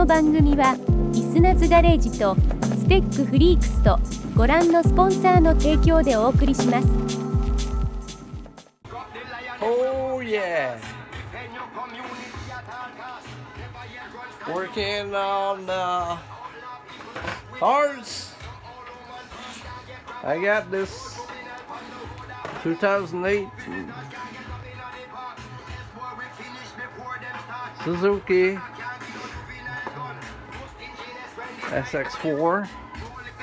番組はリスナーズガレージとスペックフリークスとご覧のスポンサーの提供でお送りします。Oh yeah! Working on cars. I got this 2008 Suzuki SX4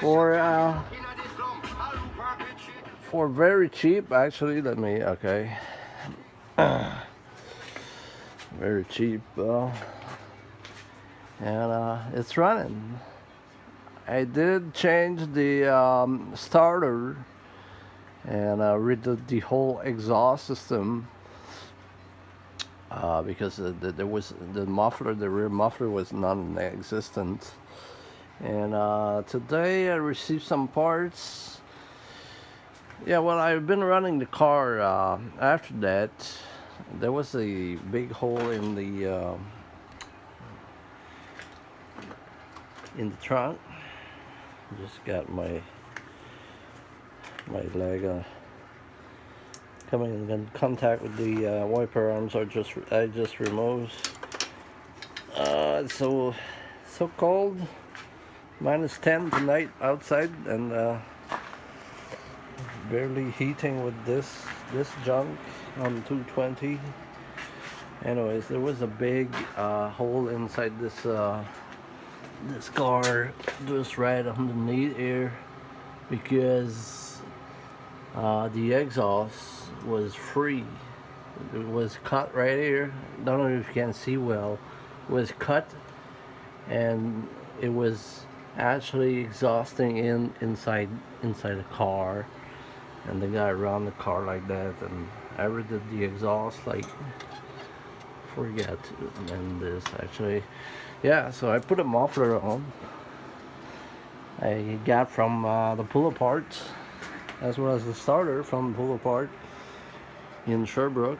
for very cheap, actually. Very cheap, and it's running. I did change the starter and redid the whole exhaust system because there was the rear muffler was non-existent. And today I received some parts. Yeah, well, I've been running the car. After that, there was a big hole in the trunk. Just got my leg coming in contact with the wiper arms. I just removed. It's so cold. -10 tonight outside, and barely heating with this junk on 220. Anyways, there was a big hole inside this car, just right underneath here, because the exhaust was free. It was cut right here. Don't know if you can see well. It was cut, and it was actually exhausting inside the car, and they got around the car like that, and I redid the exhaust like forget. And this actually, yeah, so I put a muffler on. I got from the pull apart, as well as the starter from pull apart in Sherbrooke.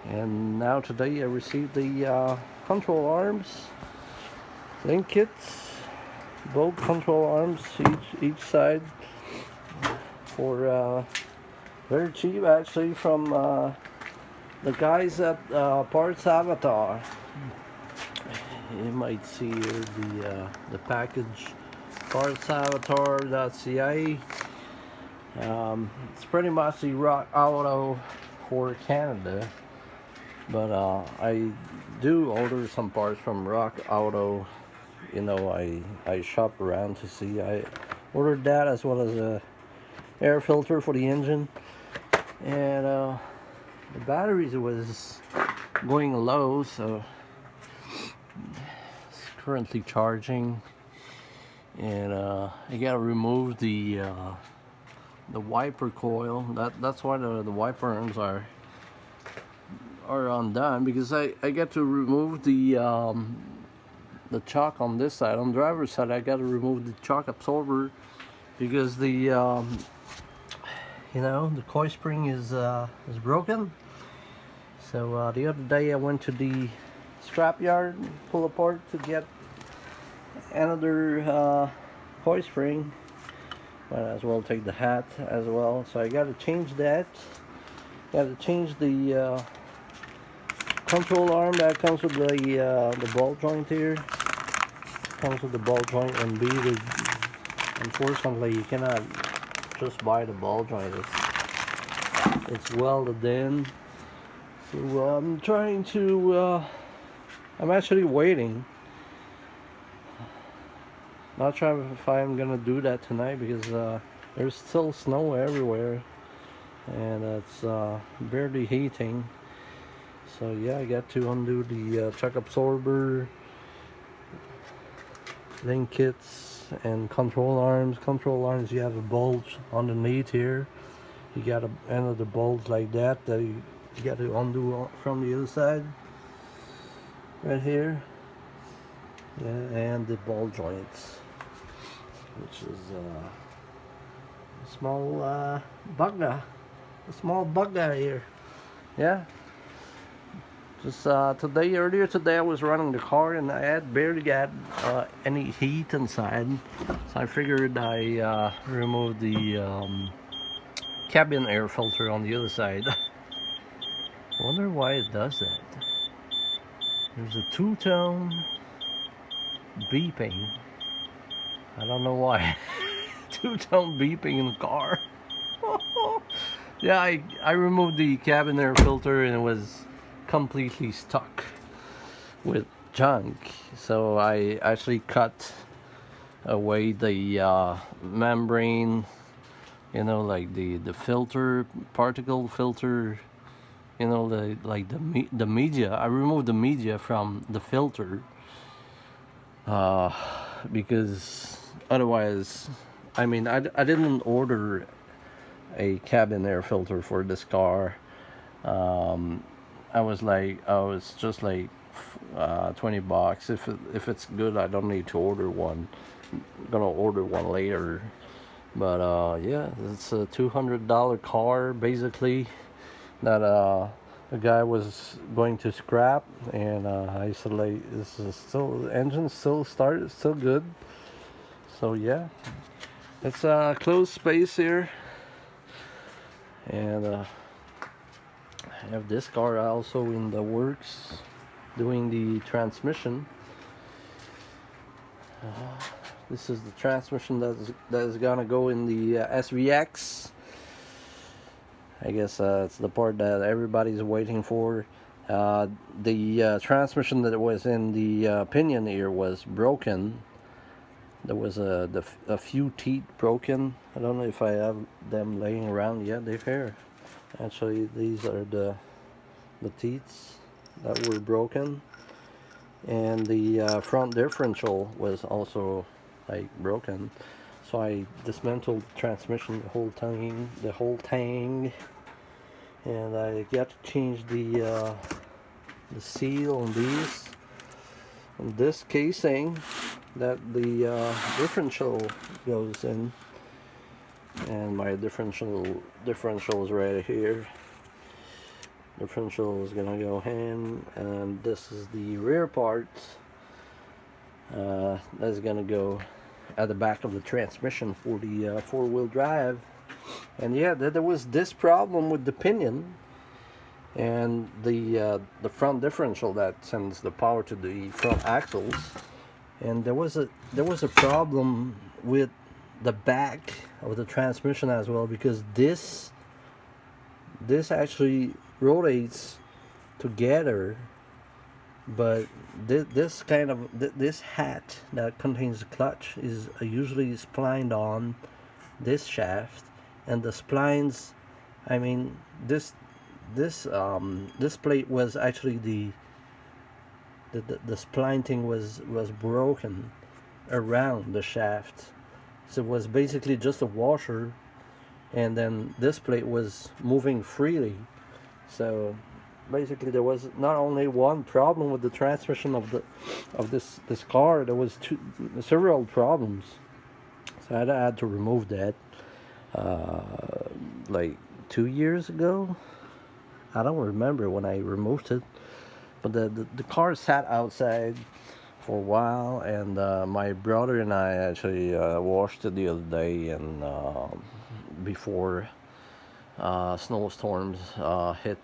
And now today I received the control arms, link kits, both control arms each side for very cheap, actually, from the guys at Parts Avatar. You might see here the package, partsavatar.ca. It's pretty much the Rock Auto for Canada, but I do order some parts from Rock Auto. You know, I shop around to see. I ordered that, as well as a air filter for the engine, and the batteries was going low, so it's currently charging. And I gotta remove the wiper coil. That's why the wiper arms are undone, because I get to remove the chock on this side. On the driver's side, I got to remove the chock absorber, because the you know, the coil spring is broken. So the other day I went to the scrap yard, pull apart to get another coil spring. Might as well take the hat as well. So I got to change that. Got to change the control arm that comes with the ball joint here. Comes with the ball joint, and unfortunately you cannot just buy the ball joint. It's welded in. So I'm trying to. I'm actually waiting. Not sure if I'm gonna do that tonight, because there's still snow everywhere, and it's barely heating. So yeah, I got to undo the chock absorber, link kits, and control arms. Control arms, you have a bulge underneath here. You got to enter the bulge like that. You got to undo from the other side, right here. Yeah, and the ball joints, which is a small bugger, here. Yeah. Just earlier today I was running the car and I had barely got any heat inside, so I figured I removed the cabin air filter on the other side. Wonder why it does that. There's a two-tone beeping. I don't know why. Two-tone beeping in the car. Yeah, I removed the cabin air filter and it was completely stuck with junk. So I actually cut away the membrane, you know, like the filter, particle filter, you know, the media. I removed the media from the filter because otherwise, I mean, I didn't order a cabin air filter for this car. I was just like $20. If it's good, I don't need to order one. I'm gonna order one later. But yeah, it's a $200 car basically that a guy was going to scrap, and I said, like, this is still, the engine still started, still good. So yeah, it's a closed space here. And I have this car also in the works, doing the transmission. This is the transmission that is gonna go in the SVX. I guess it's the part that everybody's waiting for. The transmission that was in the pinion ear was broken. There was a few teeth broken. I don't know if I have them laying around yet. They're here. Actually, these are the teeth that were broken, and the front differential was also like broken. So I dismantled the transmission, the whole thing, and I got to change the seal on these. And this casing that the differential goes in, and my differential is right here. Differential is gonna go in, and this is the rear part that's gonna go at the back of the transmission for the four-wheel drive. And yeah, there was this problem with the pinion and the front differential that sends the power to the front axles. And there was a problem with the back of the transmission as well, because this actually rotates together, but this hat that contains the clutch is usually splined on this shaft, and the splines, I mean, this plate was actually the spline thing was broken around the shaft, so it was basically just a washer, and then this plate was moving freely. So basically there was not only one problem with the transmission of this car, there was several problems. So I had to remove that like 2 years ago. I don't remember when I removed it, but the car sat outside for a while, and my brother and I actually washed it the other day, and before snowstorms hit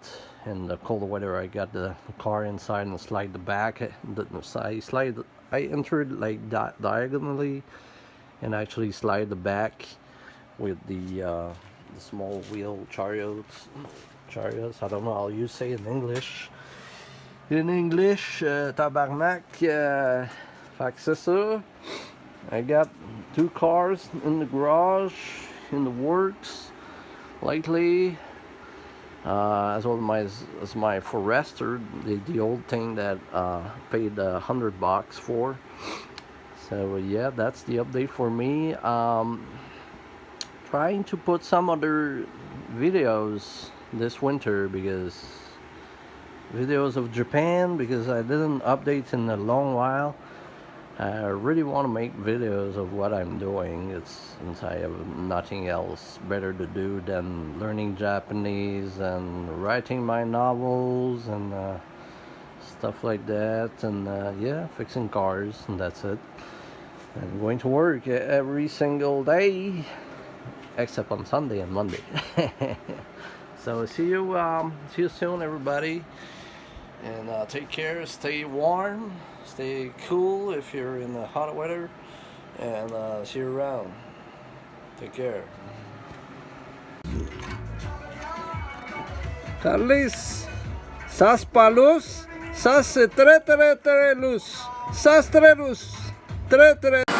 in the cold weather, I got the car inside and slide the back. I entered like diagonally, and actually slide the back with the small wheel chariots. I don't know how you say in English. Tabarnak. Fait que c'est ça. I got 2 cars in the garage, in the works lately, as well as my Forester, the old thing that paid $100 for. So yeah, that's the update for me. Trying to put some other videos this winter, because videos of Japan, because I didn't update in a long while. I really want to make videos of what I'm doing. Since I have nothing else better to do than learning Japanese and writing my novels and stuff like that, and yeah, fixing cars, and that's it. I'm going to work every single day except on Sunday and Monday. So see you soon, everybody, and take care, stay warm, stay cool if you're in the hot weather, and see you around. Take care. Carlis, sas palus, sas tre luz, sas tre luz, tre.